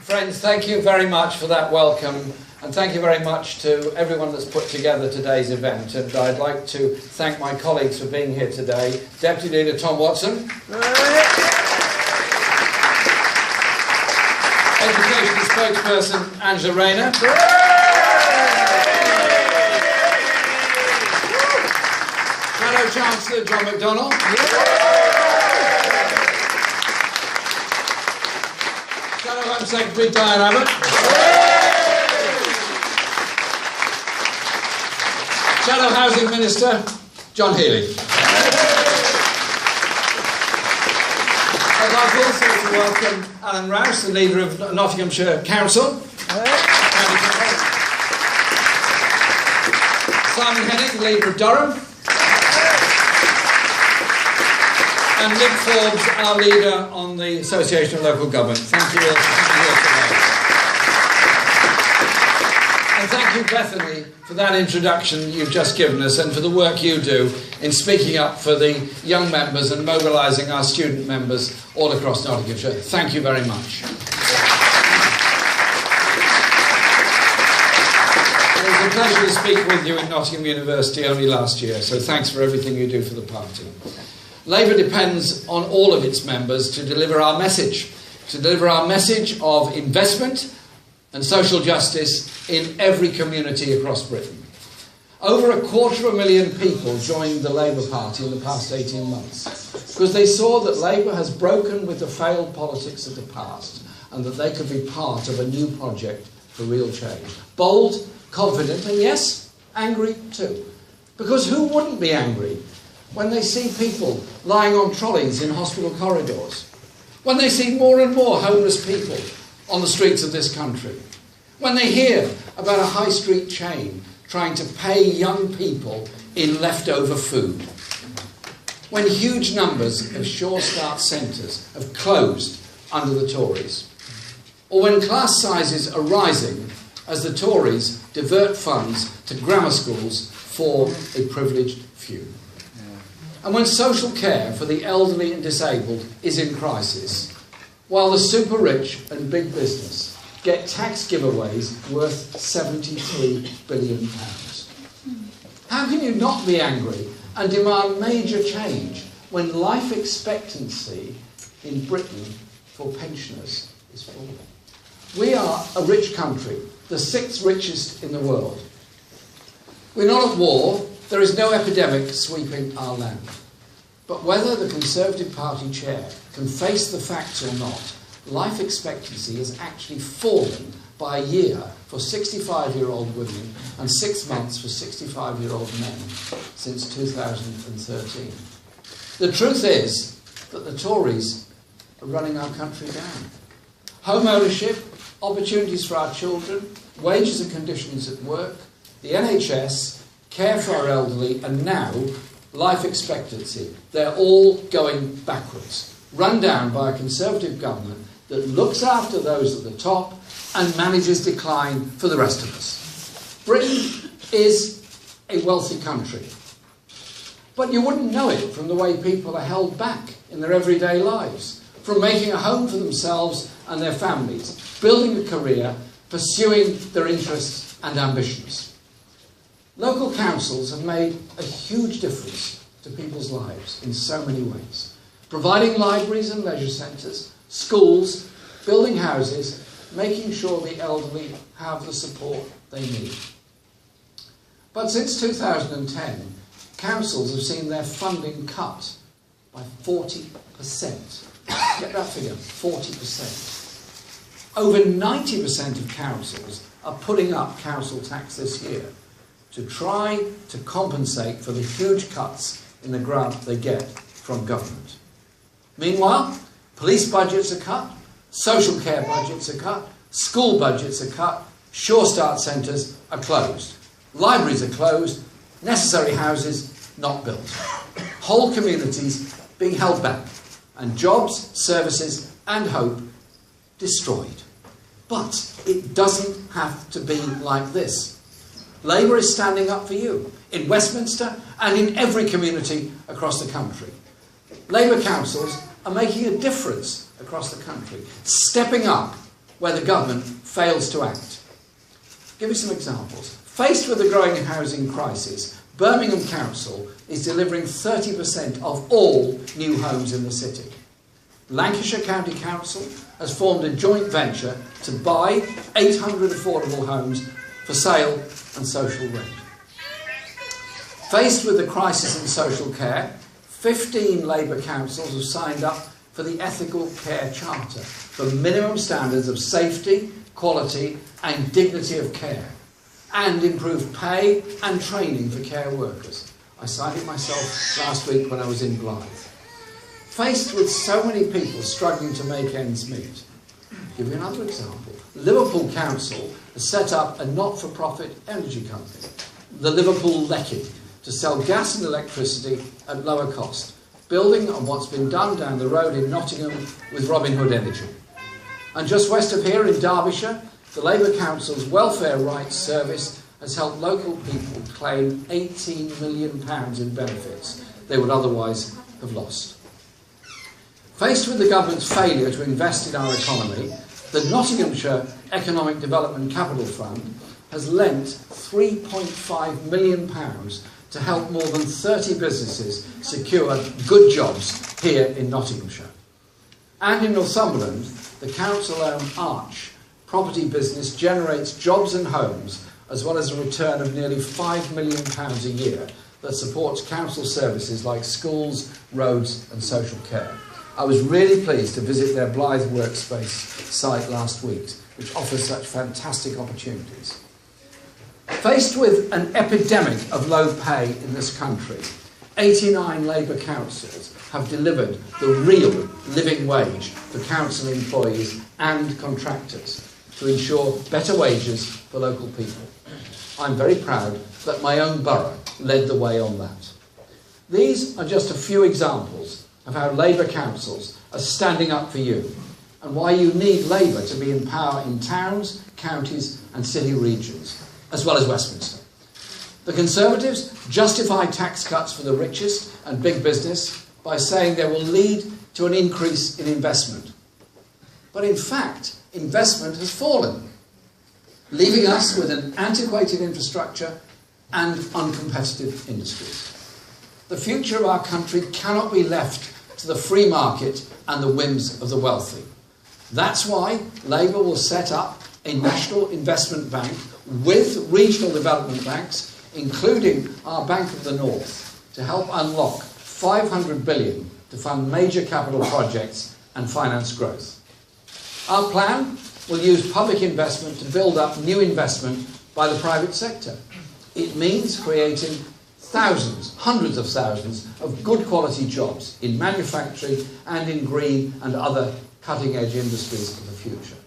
Friends, thank you very much for that welcome, and thank you very much to everyone that's put together today's event. And I'd like to thank my colleagues for being here today. Deputy Leader Tom Watson. Education spokesperson Angela Rayner. Shadow Chancellor John MacDonald. Shadow Home Secretary Diane Abbott. Shadow Housing Minister John Healey. I'd like also to welcome Alan Rouse, the leader of Nottinghamshire Council. Simon Hennig, the leader of Durham. And Nick Forbes, our leader on the Association of Local Government. Thank you all for coming here today. And thank you, Bethany, for that introduction you've just given us and for the work you do in speaking up for the young members and mobilising our student members all across Nottinghamshire. Thank you very much. It was a pleasure to speak with you in Nottingham University only last year, so thanks for everything you do for the party. Labour depends on all of its members to deliver our message of investment and social justice in every community across Britain. Over 250,000 people joined the Labour Party in the past 18 months because they saw that Labour has broken with the failed politics of the past and that they could be part of a new project for real change. Bold, confident, and yes, angry too. Because who wouldn't be angry when they see people lying on trolleys in hospital corridors, when they see more and more homeless people on the streets of this country, when they hear about a high street chain trying to pay young people in leftover food, when huge numbers of Sure Start centres have closed under the Tories, or when class sizes are rising as the Tories divert funds to grammar schools for a privileged few. And when social care for the elderly and disabled is in crisis, while the super rich and big business get tax giveaways worth £73 billion. How can you not be angry and demand major change when life expectancy in Britain for pensioners is falling? We are a rich country, the 6th richest in the world. We're not at war. There is no epidemic sweeping our land. But whether the Conservative Party chair can face the facts or not, life expectancy has actually fallen by a year for 65-year-old women and 6 months for 65-year-old men since 2013. The truth is that the Tories are running our country down. Home ownership, opportunities for our children, wages and conditions at work, the NHS, care for our elderly, and now life expectancy. They're all going backwards, run down by a Conservative government that looks after those at the top and manages decline for the rest of us. Britain is a wealthy country, but you wouldn't know it from the way people are held back in their everyday lives, from making a home for themselves and their families, building a career, pursuing their interests and ambitions. Local councils have made a huge difference to people's lives in so many ways, providing libraries and leisure centres, schools, building houses, making sure the elderly have the support they need. But since 2010, councils have seen their funding cut by 40%. Get that figure, 40%. Over 90% of councils are putting up council tax this year to try to compensate for the huge cuts in the grant they get from government. Meanwhile, police budgets are cut, social care budgets are cut, school budgets are cut, Sure Start centres are closed, libraries are closed, necessary houses not built. Whole communities being held back, and jobs, services and hope destroyed. But it doesn't have to be like this. Labour is standing up for you in Westminster and in every community across the country. Labour councils are making a difference across the country, stepping up where the government fails to act. Give you some examples. Faced with the growing housing crisis, Birmingham Council is delivering 30% of all new homes in the city. Lancashire County Council has formed a joint venture to buy 800 affordable homes for sale and social rent. Faced with the crisis in social care, 15 Labour councils have signed up for the Ethical Care Charter for minimum standards of safety, quality and dignity of care, and improved pay and training for care workers. I signed it myself last week when I was in Blythe. Faced with so many people struggling to make ends meet, I'll give you another example. Liverpool Council has set up a not-for-profit energy company, the Liverpool Lecky, to sell gas and electricity at lower cost, building on what's been done down the road in Nottingham with Robin Hood Energy. And just west of here in Derbyshire, the Labour Council's Welfare Rights Service has helped local people claim £18 million in benefits they would otherwise have lost. Faced with the government's failure to invest in our economy, the Nottinghamshire Economic Development Capital Fund has lent £3.5 million to help more than 30 businesses secure good jobs here in Nottinghamshire. And in Northumberland, the council-owned Arch property business generates jobs and homes, as well as a return of nearly £5 million a year that supports council services like schools, roads and social care. I was really pleased to visit their Blythe Workspace site last week, which offers such fantastic opportunities. Faced with an epidemic of low pay in this country, 89 Labour councils have delivered the real living wage for council employees and contractors to ensure better wages for local people. I'm very proud that my own borough led the way on that. These are just a few examples of how Labour councils are standing up for you and why you need Labour to be in power in towns, counties and city regions, as well as Westminster. The Conservatives justify tax cuts for the richest and big business by saying they will lead to an increase in investment. But in fact, investment has fallen, leaving us with an antiquated infrastructure and uncompetitive industries. The future of our country cannot be left to the free market and the whims of the wealthy. That's why Labour will set up a national investment bank with regional development banks, including our Bank of the North, to help unlock $500 billion to fund major capital projects and finance growth. Our plan will use public investment to build up new investment by the private sector. It means creating thousands, hundreds of thousands of good quality jobs in manufacturing and in green and other cutting-edge industries of the future.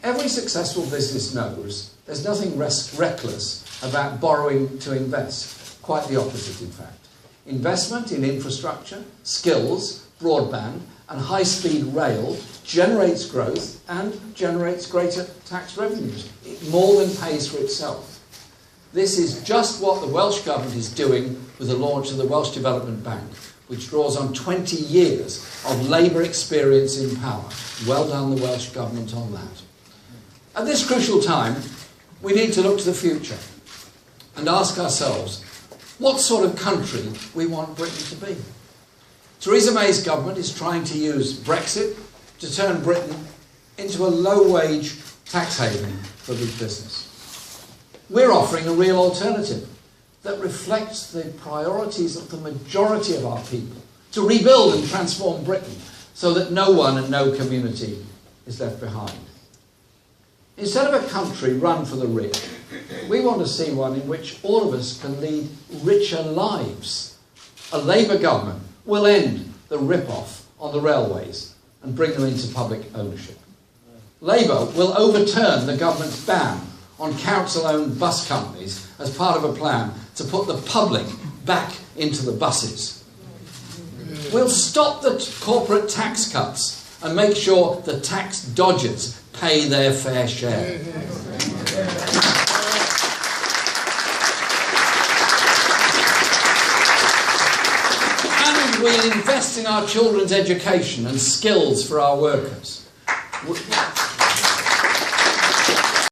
Every successful business knows there's nothing reckless about borrowing to invest. Quite the opposite, in fact. Investment in infrastructure, skills, broadband and high-speed rail generates growth and generates greater tax revenues. It more than pays for itself. This is just what the Welsh Government is doing with the launch of the Welsh Development Bank, which draws on 20 years of Labour experience in power. Well done, the Welsh Government, on that. At this crucial time, we need to look to the future and ask ourselves what sort of country we want Britain to be. Theresa May's government is trying to use Brexit to turn Britain into a low-wage tax haven for big business. We're offering a real alternative that reflects the priorities of the majority of our people to rebuild and transform Britain so that no one and no community is left behind. Instead of a country run for the rich, we want to see one in which all of us can lead richer lives. A Labour government will end the rip-off on the railways and bring them into public ownership. Labour will overturn the government's ban on council-owned bus companies as part of a plan to put the public back into the buses. We'll stop the corporate tax cuts and make sure the tax dodgers pay their fair share. We'll invest in our children's education and skills for our workers.